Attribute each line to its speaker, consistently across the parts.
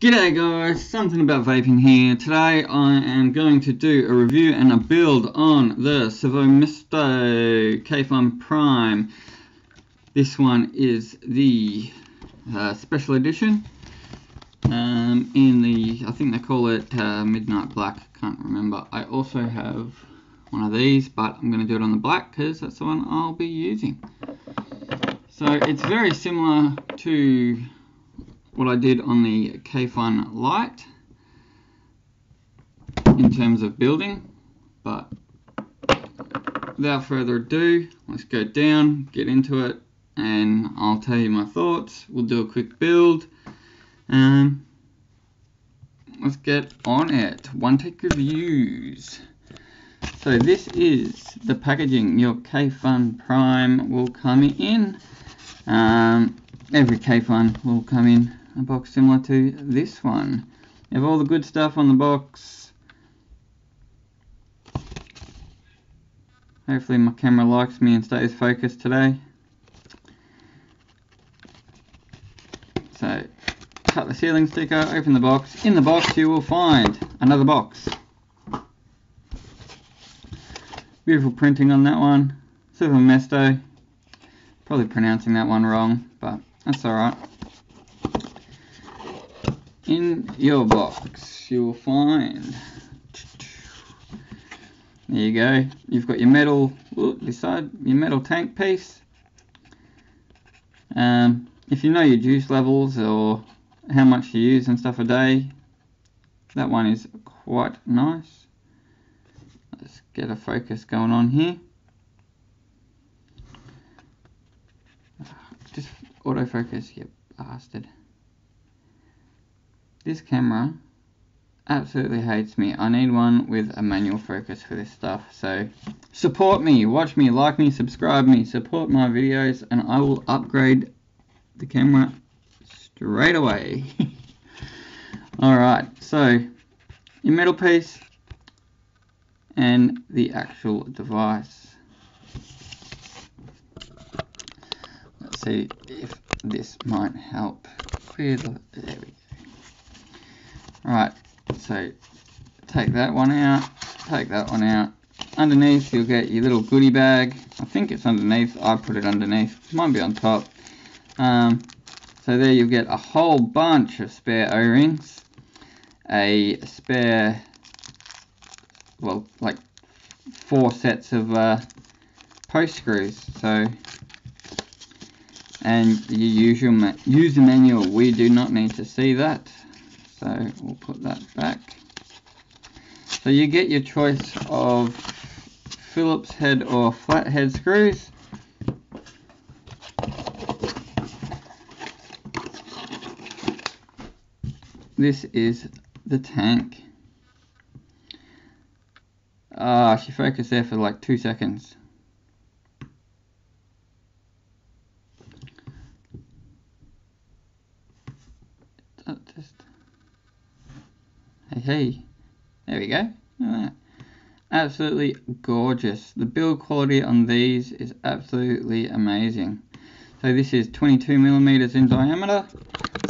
Speaker 1: G'day guys, something about vaping here. Today I am going to do a review and a build on the Kayfun Prime. This one is the special edition in the, I think they call it Midnight Black, can't remember. I also have one of these, but I'm going to do it on the black because that's the one I'll be using. So it's very similar to what I did on the Kayfun Lite in terms of building, but without further ado, let's go down, get into it, and I'll tell you my thoughts. We'll do a quick build, and let's get on it. One take reviews. So this is the packaging your Kayfun Prime will come in. Every Kayfun will come in a box similar to this one. You have all the good stuff on the box. Hopefully my camera likes me and stays focused today. So cut the sealing sticker, open the box. In the box you will find another box. Beautiful printing on that one. Super Mesto. Probably pronouncing that one wrong, but that's alright. In your box you will find, there you go, you've got your metal, this side, your metal tank piece. If you know your juice levels or how much you use and stuff a day, that one is quite nice. Let's get a focus going on here. Just autofocus, you bastard. This camera absolutely hates me. I need one with a manual focus for this stuff. So support me, watch me, like me, subscribe me, support my videos, and I will upgrade the camera straight away. Alright, so your metal piece and the actual device. Let's see if this might help clear the, there we go. Right, so take that one out, take that one out. Underneath you'll get your little goodie bag. I think it's underneath, I put it underneath, it might be on top. So there you'll get a whole bunch of spare O-rings, a spare, well, like 4 sets of post screws, so, and your usual user manual. We do not need to see that. So we'll put that back. So you get your choice of Phillips head or flathead screws. This is the tank. She focused there for like 2 seconds. Hey, there we go. Look at that. Absolutely gorgeous. The build quality on these is absolutely amazing. So this is 22 millimeters in diameter.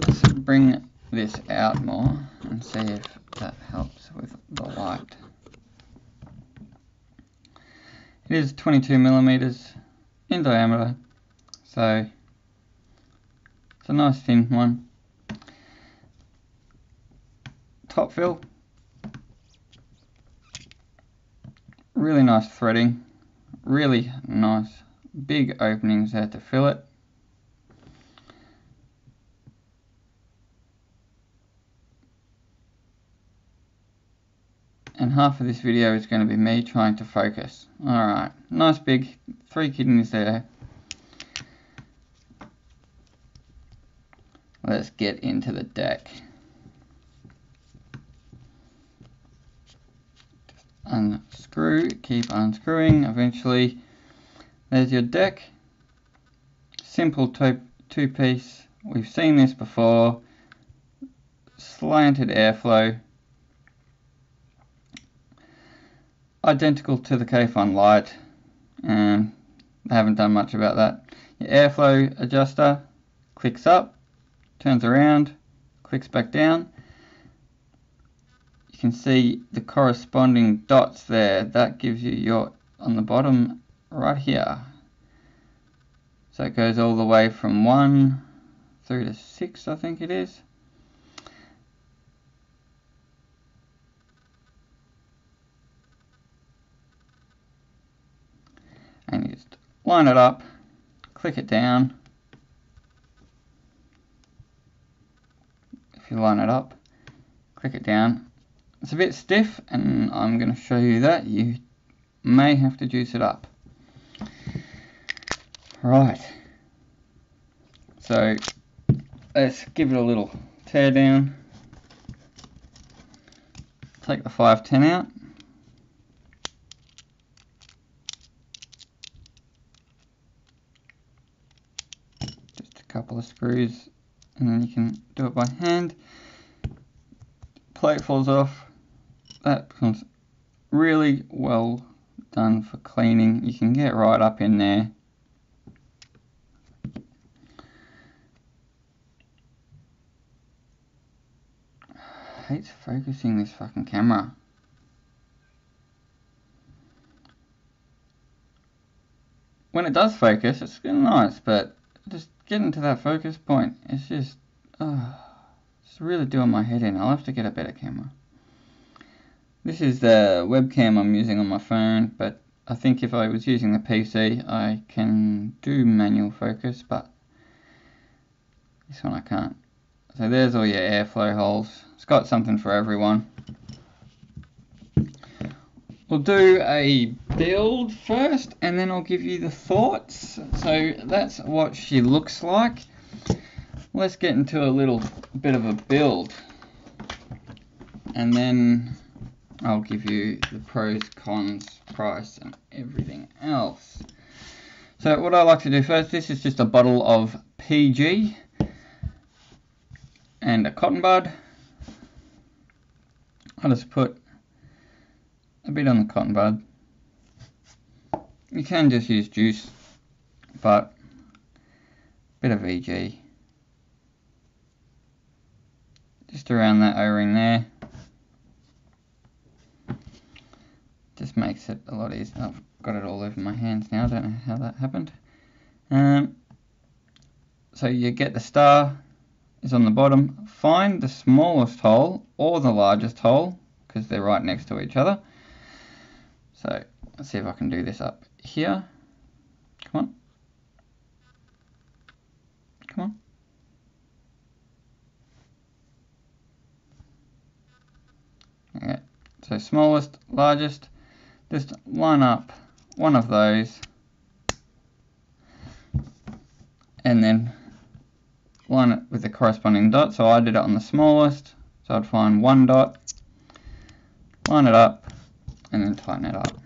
Speaker 1: Let's bring this out more and see if that helps with the light. It is 22 millimeters in diameter, so it's a nice thin one. Top fill, really nice threading, really nice big openings there to fill it. And half of this video is going to be me trying to focus. Alright, nice big 3 kidneys there. Let's get into the deck. Unscrew, keep unscrewing. Eventually there's your deck. Simple two piece, we've seen this before. Slanted airflow, identical to the Kayfun Lite, and they haven't done much about that. Your airflow adjuster clicks up, turns around, clicks back down, you can see the corresponding dots there. That gives you your, on the bottom right here. So it goes all the way from 1 through to 6, I think it is. And you just line it up, click it down. If you line it up, click it down. It's a bit stiff, and I'm going to show you that. You may have to juice it up. Right. So let's give it a little tear down. Take the 510 out. Just a couple of screws, and then you can do it by hand. Plate falls off. That becomes really well done for cleaning. You can get right up in there. I hate focusing this fucking camera. When it does focus, it's nice, but just getting to that focus point, it's just, it's really doing my head in. I'll have to get a better camera. This is the webcam I'm using on my phone, but I think if I was using the PC, I can do manual focus, but this one I can't. So there's all your airflow holes. It's got something for everyone. We'll do a build first, and then I'll give you the thoughts. So that's what she looks like. Let's get into a little bit of a build, and then I'll give you the pros, cons, price, and everything else. So what I like to do first, this is just a bottle of PG and a cotton bud. I'll just put a bit on the cotton bud. You can just use juice, but a bit of VG. Just around that O-ring there. Just makes it a lot easier. I've got it all over my hands now. I don't know how that happened. So you get the star is on the bottom. Find the smallest hole or the largest hole, because they're right next to each other. So let's see if I can do this up here. Come on. Come on. Okay. So smallest, largest. Just line up one of those, and then line it with the corresponding dot. So I did it on the smallest, so I'd find one dot, line it up, and then tighten it up.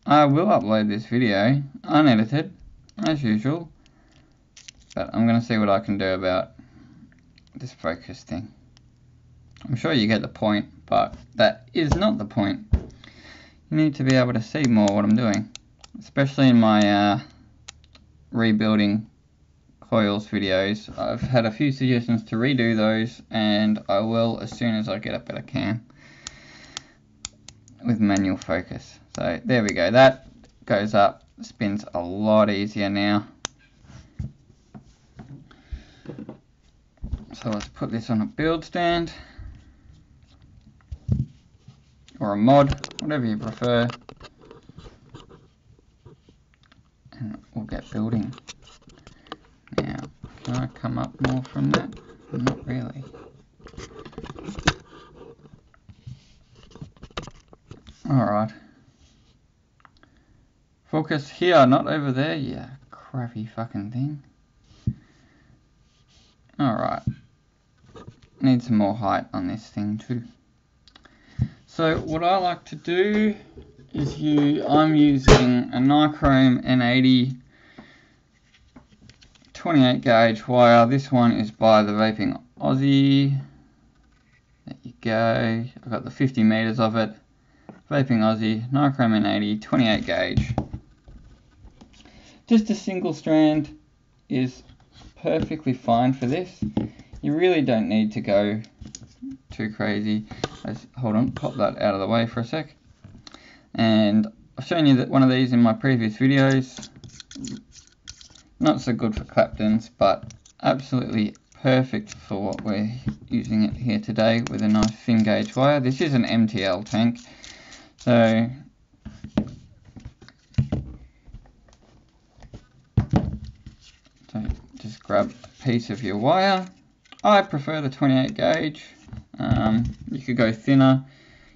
Speaker 1: I will upload this video unedited, as usual, but I'm going to see what I can do about this focus thing. I'm sure you get the point, but that is not the point. You need to be able to see more what I'm doing, especially in my rebuilding coils videos. I've had a few suggestions to redo those, and I will as soon as I get a better cam with manual focus. So there we go, that goes up, spins a lot easier now. So let's put this on a build stand, or a mod, whatever you prefer, and we'll get building. Now, can I come up more from that? Not really. Alright. Focus here, not over there, you crappy fucking thing. Alright. Need some more height on this thing too. So what I like to do is I'm using a Nichrome N80 28 gauge wire. This one is by the Vaping Aussie. There you go. I've got the 50 meters of it. Vaping Aussie, Nichrome N80, 28 gauge. Just a single strand is perfectly fine for this. You really don't need to go too crazy. Hold on, pop that out of the way for a sec. And I've shown you that one of these in my previous videos. Not so good for Claptons, but absolutely perfect for what we're using it here today with a nice thin gauge wire. This is an MTL tank, so just grab a piece of your wire. I prefer the 28 gauge. You could go thinner.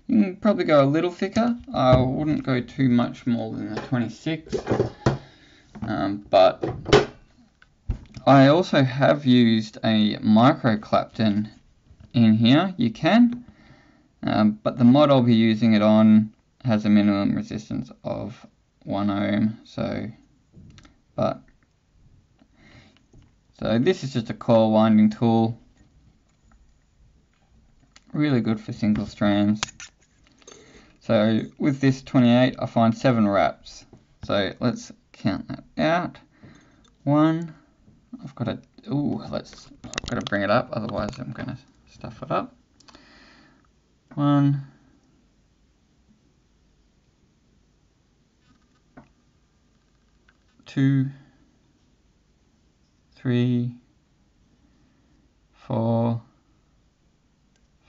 Speaker 1: You can probably go a little thicker. I wouldn't go too much more than the 26. But I also have used a micro Clapton in here. You can, but the mod I'll be using it on has a minimum resistance of 1 ohm. So this is just a coil winding tool. Really good for single strands. So with this 28, I find 7 wraps. So let's count that out. 1. I've got to bring it up, otherwise I'm going to stuff it up. 1, 2, 3, 4,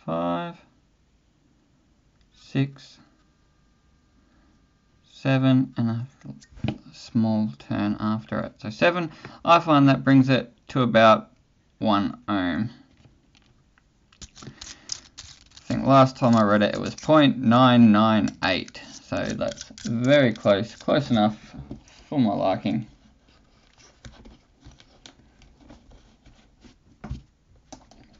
Speaker 1: 5, 6, 7, and a small turn after it. So 7, I find that brings it to about 1 ohm. I think last time I read it, it was 0.998. So that's very close enough for my liking.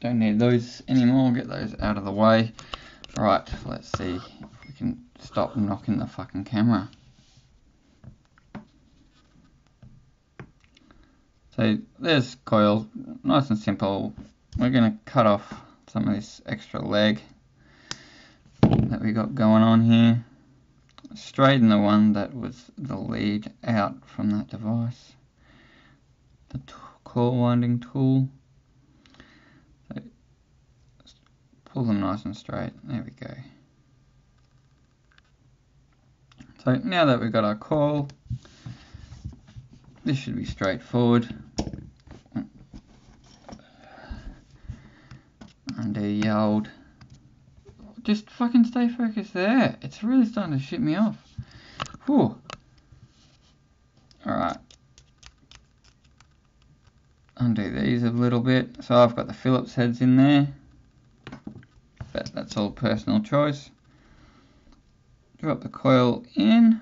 Speaker 1: Don't need those anymore, get those out of the way. Right, let's see if we can stop knocking the fucking camera. So there's coil, nice and simple. We're going to cut off some of this extra leg that we got going on here. Straighten the one that was the lead out from that device. The coil winding tool. So pull them nice and straight. There we go. So now that we've got our coil, this should be straightforward. Undo the old. Just fucking stay focused there. It's really starting to shit me off. Whew. Alright. Undo these a little bit. So I've got the Phillips heads in there. But that's all personal choice. Drop the coil in.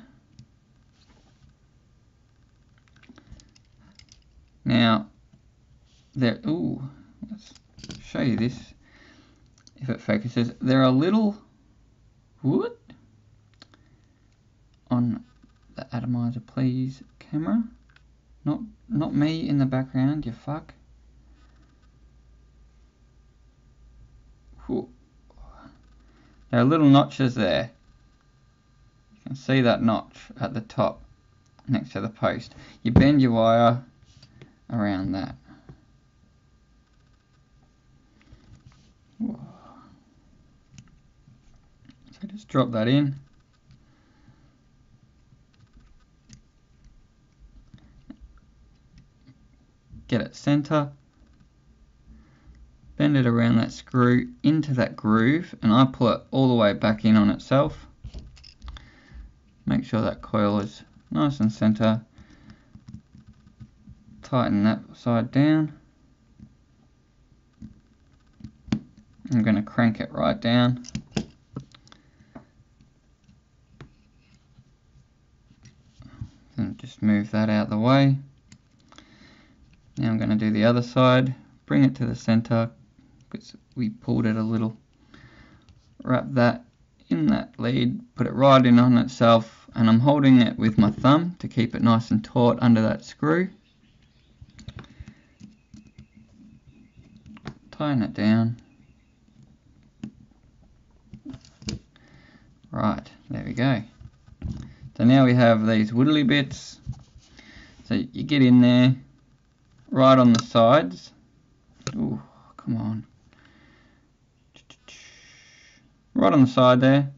Speaker 1: Now, let's show you this. If it focuses, there are little wood on the atomizer, please, camera. Not me in the background, you fuck. Whew. There are little notches there. You can see that notch at the top next to the post. You bend your wire around that. Whoa. So just drop that in. Get it center. Bend it around that screw into that groove, and I pull it all the way back in on itself. Make sure that coil is nice and center. Tighten that side down. I'm going to crank it right down. And just move that out of the way. Now I'm going to do the other side. Bring it to the center because we pulled it a little. Wrap that in that lead. Put it right in on itself. And I'm holding it with my thumb to keep it nice and taut under that screw. Tighten it down. Right, there we go. So now we have these woodly bits. So you get in there, right on the sides. Ooh, come on. Right on the side there.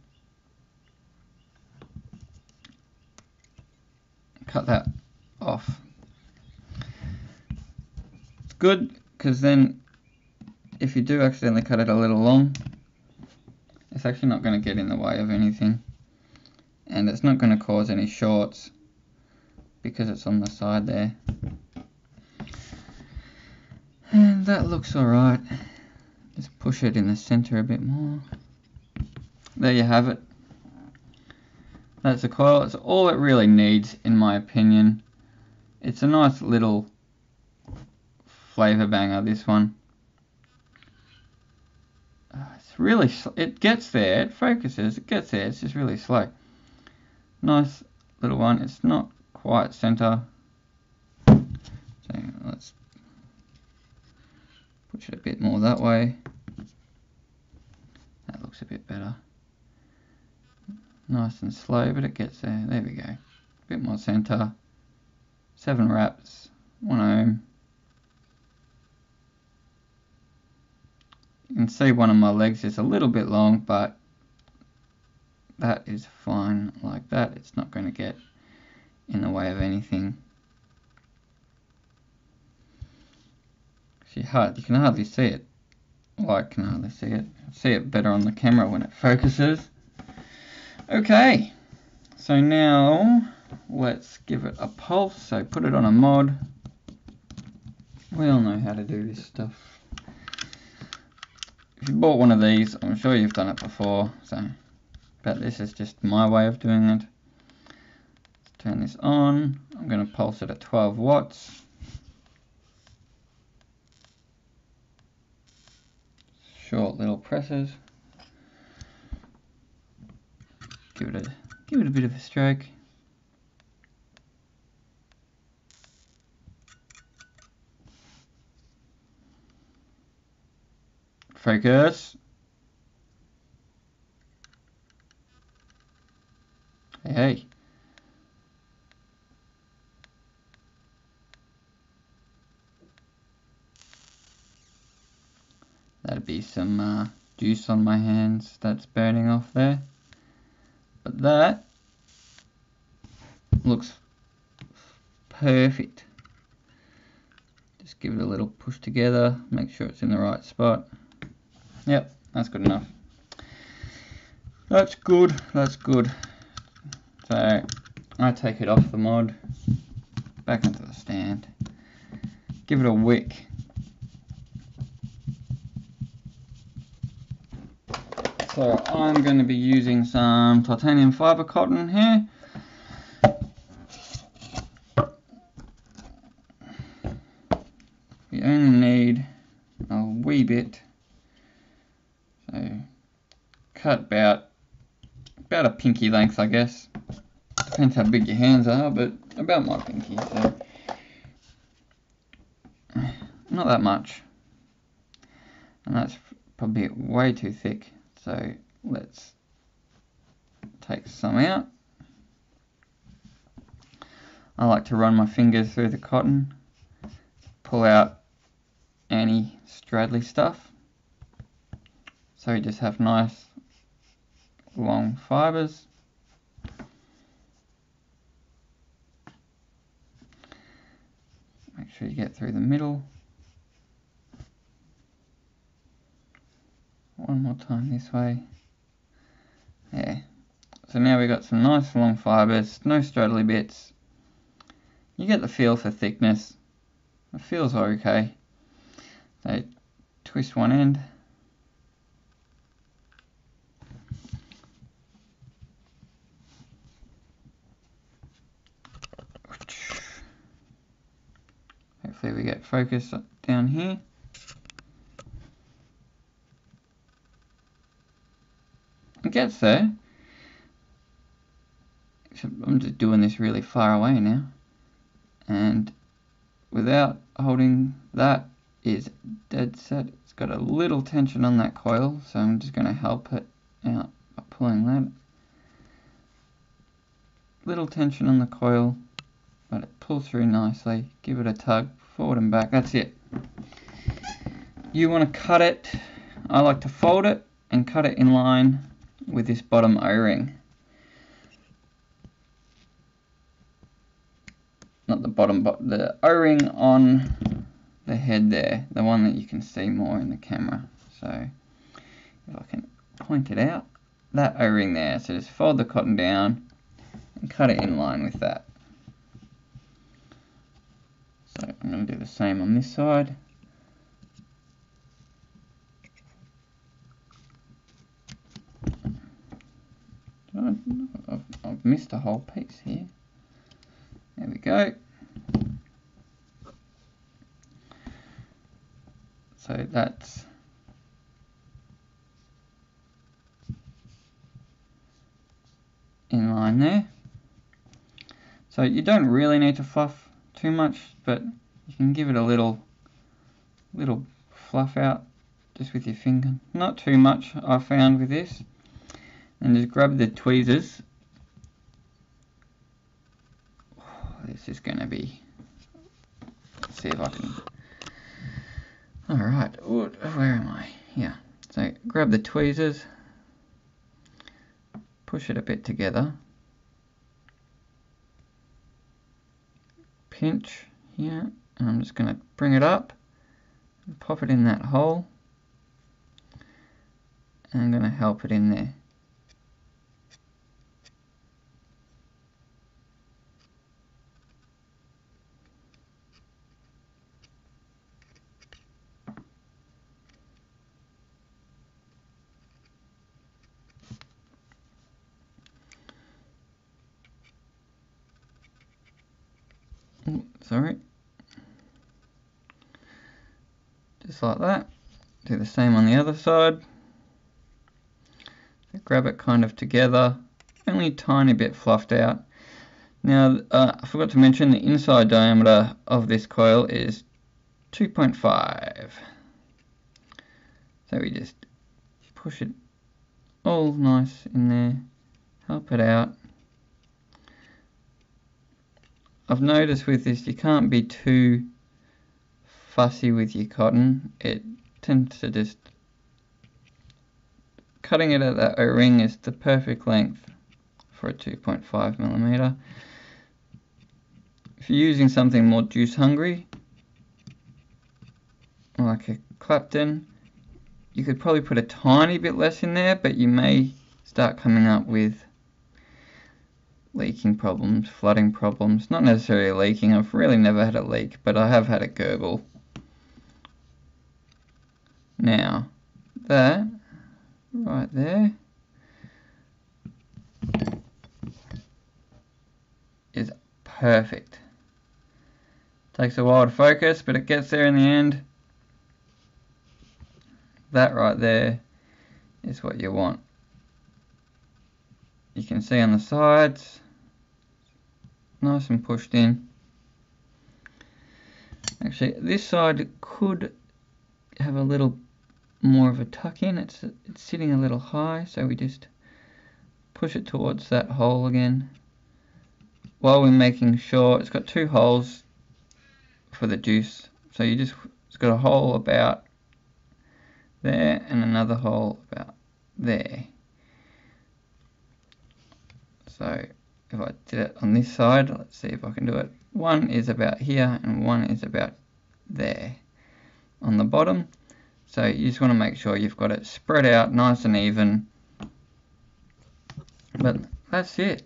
Speaker 1: Cut that off. It's good because then if you do accidentally cut it a little long, it's actually not going to get in the way of anything, and it's not going to cause any shorts because it's on the side there. And that looks alright. Just push it in the center a bit more. There you have it. That's the coil. It's all it really needs, in my opinion. It's a nice little flavor banger, this one. It's really, it gets there, it focuses, it gets there, it's just really slow. Nice little one. It's not quite center. So let's push it a bit more that way. That looks a bit better. Nice and slow, but it gets there. There we go. A bit more center. 7 wraps, 1 ohm. You can see one of my legs is a little bit long, but that is fine like that. It's not going to get in the way of anything. You can hardly see it. Well, I can hardly see it. I see it better on the camera when it focuses. Okay, so now let's give it a pulse. So put it on a mod. We all know how to do this stuff. If you bought one of these, I'm sure you've done it before. But this is just my way of doing it. Let's turn this on. I'm going to pulse it at 12 watts. Short little presses. Give it a bit of a stroke. Focus. Hey. That'd be some juice on my hands that's burning off there. But that looks perfect. Just give it a little push together, make sure it's in the right spot. Yep, that's good enough. That's good, that's good. So I take it off the mod, back into the stand, give it a wick. So I'm going to be using some titanium fiber cotton here. You only need a wee bit. So cut about a pinky length, I guess. Depends how big your hands are, but about my pinky. So not that much. And that's probably way too thick. So let's take some out. I like to run my fingers through the cotton, pull out any straddly stuff. So you just have nice long fibers. Make sure you get through the middle. One more time this way. Yeah. So now we've got some nice long fibers, no straddly bits. You get the feel for thickness. It feels okay. So twist one end. Hopefully we get focus down here. It gets there. I'm just doing this really far away now. And without holding, that is dead set. It's got a little tension on that coil, so I'm just going to help it out by pulling that. Little tension on the coil, let it pull through nicely, give it a tug, forward and back, that's it. You want to cut it, I like to fold it and cut it in line with this bottom O-ring. Not the bottom, but the O-ring on the head there, the one that you can see more in the camera. So if I can point it out, that O-ring there, so just fold the cotton down and cut it in line with that. So I'm going to do the same on this side. I've missed a whole piece here. There we go. So that's in line there. So you don't really need to fluff too much, but you can give it a little fluff out just with your finger. Not too much, I found with this. And just grab the tweezers. This is going to be, let's see if I can, alright, where am I? Yeah, so grab the tweezers, push it a bit together, pinch here, and I'm just going to bring it up and pop it in that hole, and I'm going to help it in there. Sorry, just like that. Do the same on the other side. Grab it kind of together, only a tiny bit fluffed out. Now I forgot to mention the inside diameter of this coil is 2.5. So we just push it all nice in there, help it out. I've noticed with this you can't be too fussy with your cotton. It tends to just, cutting it at that O-ring is the perfect length for a 2.5mm. If you're using something more juice hungry, like a Clapton, you could probably put a tiny bit less in there, but you may start coming up with leaking problems, flooding problems. Not necessarily leaking, I've really never had a leak, but I have had a gurgle. Now, that right there is perfect. Takes a while to focus, but it gets there in the end. That right there is what you want. You can see on the sides, nice and pushed in. Actually, this side could have a little more of a tuck in. It's sitting a little high, so we just push it towards that hole again, while we're making sure it's got two holes for the juice. So it's got a hole about there and another hole about there. So if I did it on this side, let's see if I can do it. One is about here and one is about there on the bottom. So you just want to make sure you've got it spread out nice and even. But that's it.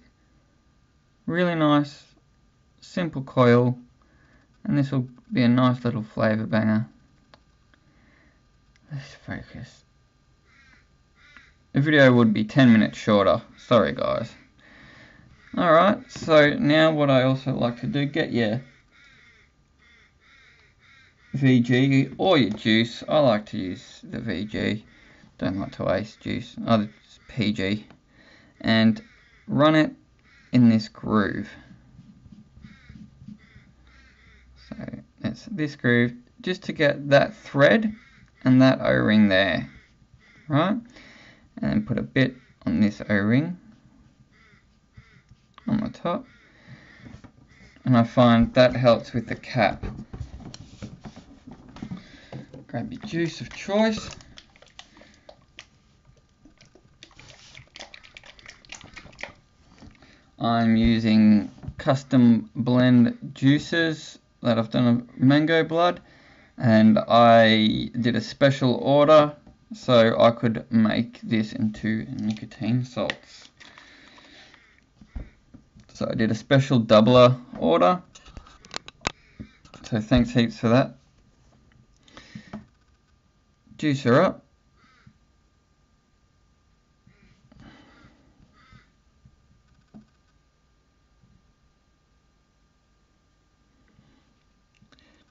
Speaker 1: Really nice, simple coil, and this will be a nice little flavour banger. Let's focus. The video would be 10 minutes shorter. Sorry guys. Alright, so now what I also like to do, get your VG or your juice. I like to use the VG, don't like to waste juice, either PG, and run it in this groove. So that's this groove, just to get that thread and that O-ring there, right? And then put a bit on this O-ring on the top, and I find that helps with the cap. Grab your juice of choice. I'm using custom blend juices that I've done of mango blood, and I did a special order so I could make this into nicotine salts. So I did a special doubler order, so thanks heaps for that. Juicer up.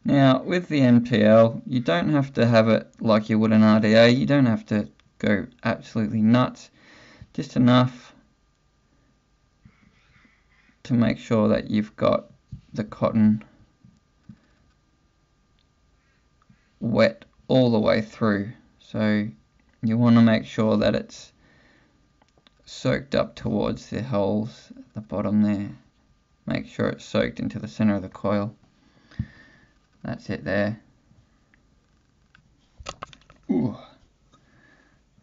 Speaker 1: Now with the NPL, you don't have to have it like you would an RDA, you don't have to go absolutely nuts, just enough to make sure that you've got the cotton wet all the way through. So you want to make sure that it's soaked up towards the holes at the bottom there. Make sure it's soaked into the center of the coil. That's it there. Ooh.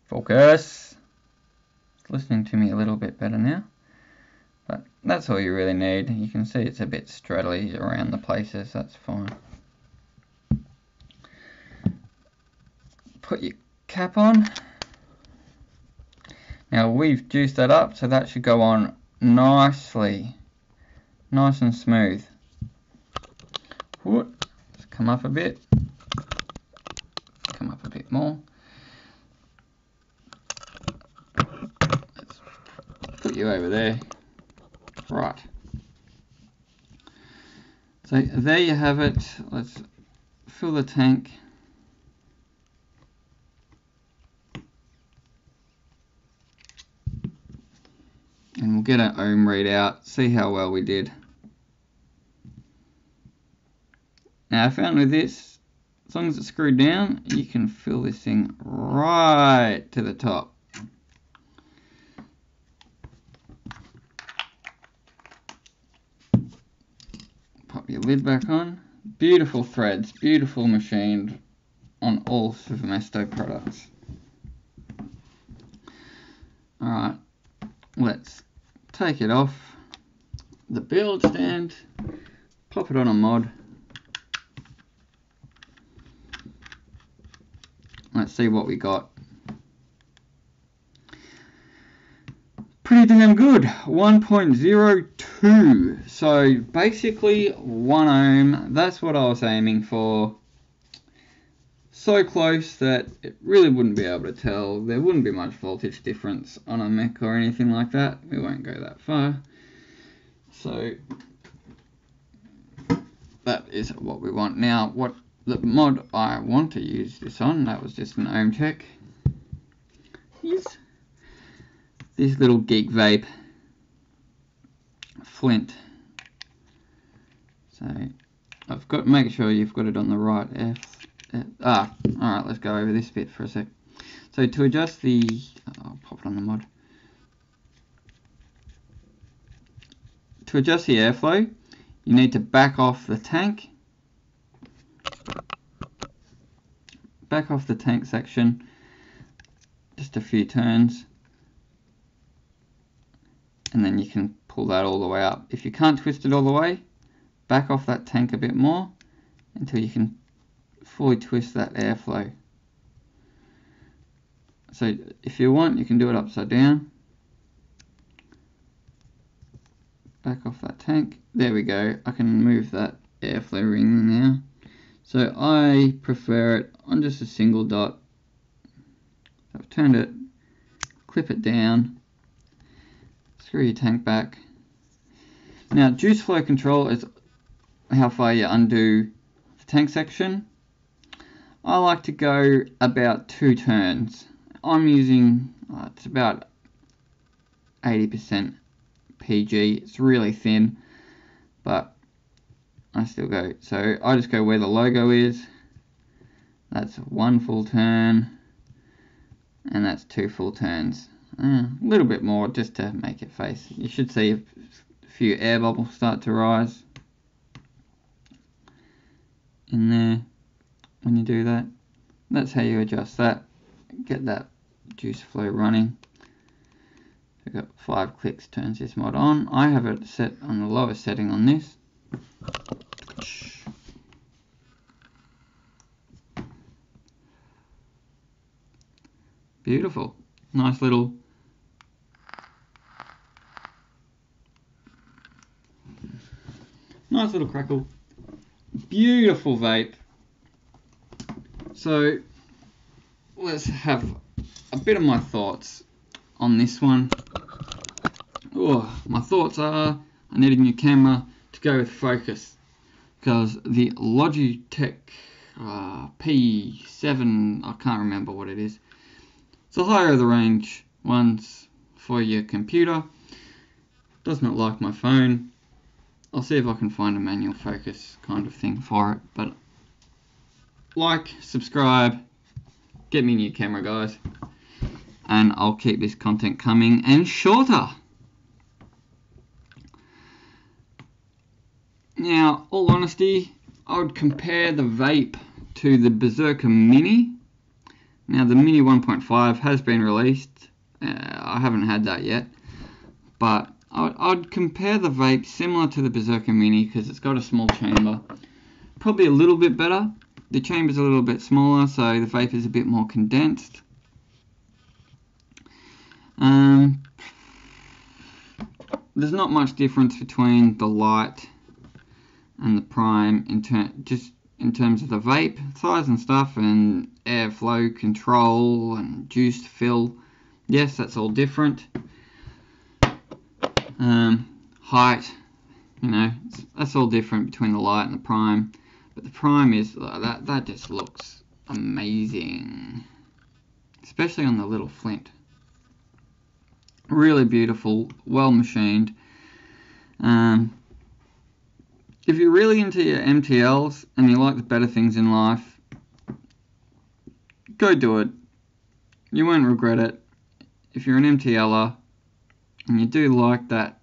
Speaker 1: Focus. It's listening to me a little bit better now. But that's all you really need. You can see it's a bit straddly around the places, that's fine. Put your cap on. Now we've juiced that up, so that should go on nicely. Nice and smooth. Let's come up a bit. Come up a bit more. Let's put you over there. Right. So there you have it. Let's fill the tank. And we'll get an ohm readout, see how well we did. Now I found with this, as long as it's screwed down, you can fill this thing right to the top. Pop your lid back on. Beautiful threads, beautiful machined on all Supermesto products. Alright, let's take it off the build stand, pop it on a mod. Let's see what we got. Pretty damn good, 1.02. So basically 1 ohm, that's what I was aiming for. So close that it really wouldn't be able to tell. There wouldn't be much voltage difference on a mech or anything like that. We won't go that far. So that is what we want. Now what the mod I want to use this on, that was just an ohm check, is this little Geek Vape flint. So I've got, make sure you've got it on the right alright, let's go over this bit for a sec. So to adjust the, I'll pop it on the mod. To adjust the airflow, you need to back off the tank. Back off the tank section, just a few turns, and then you can pull that all the way up. If you can't twist it all the way, back off that tank a bit more until you can fully twist that airflow. So if you want, you can do it upside down. Back off that tank. There we go. I can move that airflow ring now. So I prefer it on just a single dot. I've turned it, clip it down, screw your tank back. Now juice flow control is how far you undo the tank section. I like to go about 2 turns. I'm using, it's about 80% PG. It's really thin, but I still go. So I just go where the logo is. That's 1 full turn, and that's 2 full turns. A little bit more just to make it face. You should see a few air bubbles start to rise. in there when you do that. That's how you adjust that, get that juice flow running. We've got 5 clicks, turns this mod on. I have it set on the lowest setting on this. Beautiful. Nice little crackle. Beautiful vape. So let's have a bit of my thoughts on this one. My thoughts are I need a new camera to go with focus, because the Logitech P7, I can't remember what it is. It's the higher of the range ones for your computer. Does not like my phone. I'll see if I can find a manual focus kind of thing for it. But like, subscribe, get me a new camera, guys, and I'll keep this content coming and shorter. Now, all honesty, I would compare the vape to the Berserker Mini. Now, the Mini 1.5 has been released. I haven't had that yet, but I'd compare the vape similar to the Berserker Mini because it's got a small chamber. Probably a little bit better. The chamber's a little bit smaller, so the vape is a bit more condensed. There's not much difference between the light and the prime in terms of the vape size and stuff, and airflow control and juice fill. Yes, that's all different. Height, that's all different between the light and the prime. But the prime is that just looks amazing, especially on the little flint. Really beautiful, well machined. If you're really into your MTLs and you like the better things in life, go do it. You won't regret it. If you're an MTLer and you do like that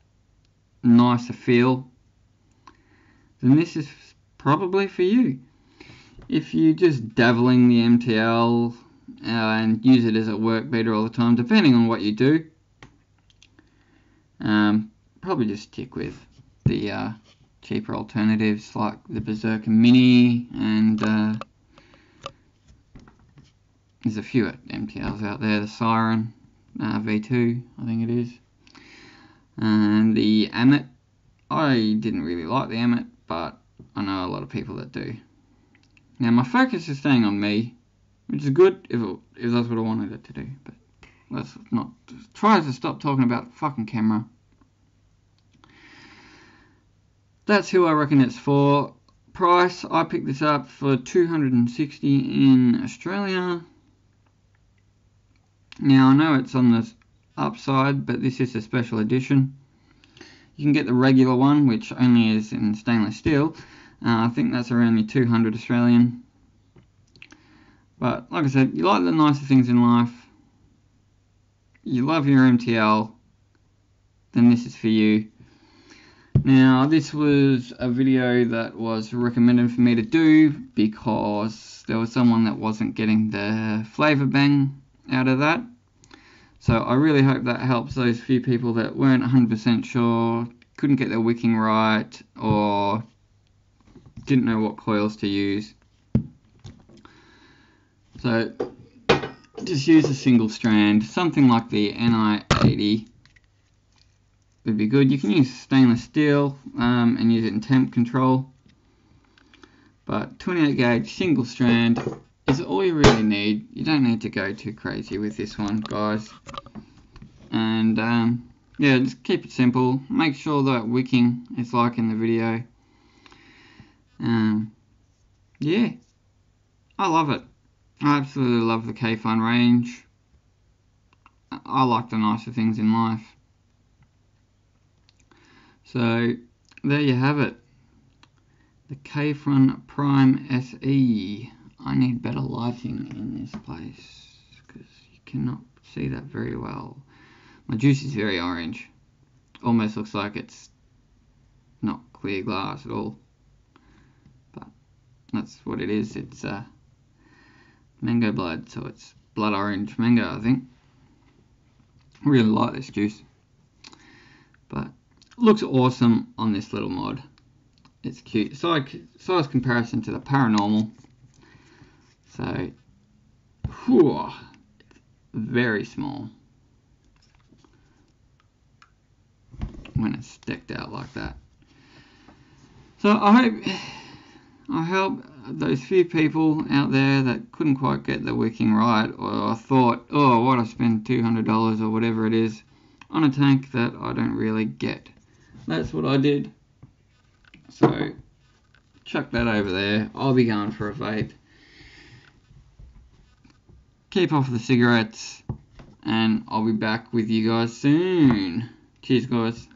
Speaker 1: nicer feel, then this is probably for you. If you just dabbling the MTL and use it as a work beater all the time, depending on what you do, probably just stick with the cheaper alternatives like the Berserker Mini, and there's a few MTLs out there, the Siren V2 I think it is, and the Amit. I didn't really like the Amit, but I know a lot of people that do. Now my focus is staying on me, which is good if that's what I wanted it to do, but let's not try to stop talking about the fucking camera. That's who I reckon it's for. Price, I picked this up for $260 in Australia. Now I know it's on the upside, but this is a special edition. You can get the regular one, which only is in stainless steel. I think that's around your 200 Australian. But like I said, you like the nicer things in life, you love your MTL, then this is for you. Now, this was a video that was recommended for me to do because there was someone that wasn't getting the flavour bang out of that. So I really hope that helps those few people that weren't 100% sure, couldn't get their wicking right, or didn't know what coils to use. So just use a single strand, something like the NI80 would be good. You can use stainless steel and use it in temp control, but 28 gauge single strand is all you really need. You don't need to go too crazy with this one, guys. And yeah, just keep it simple. Make sure that wicking is like in the video. Yeah, I love it. I absolutely love the Kayfun range. I like the nicer things in life. So there you have it, the Kayfun Prime SE. I need better lighting in this place because you cannot see that very well. My juice is very orange, almost looks like it's not clear glass at all, but That's what it is. It's mango blood, so it's blood orange mango, I think. I really like this juice, but it looks awesome on this little mod. It's cute. Size comparison to the Paranormal. So, whew, it's very small when it's decked out like that. So I hope those few people out there that couldn't quite get the wicking right, or thought, oh, what, I spend $200 or whatever it is on a tank that I don't really get. That's what I did. So chuck that over there. I'll be going for a vape. Keep off the cigarettes, and I'll be back with you guys soon. Cheers, guys.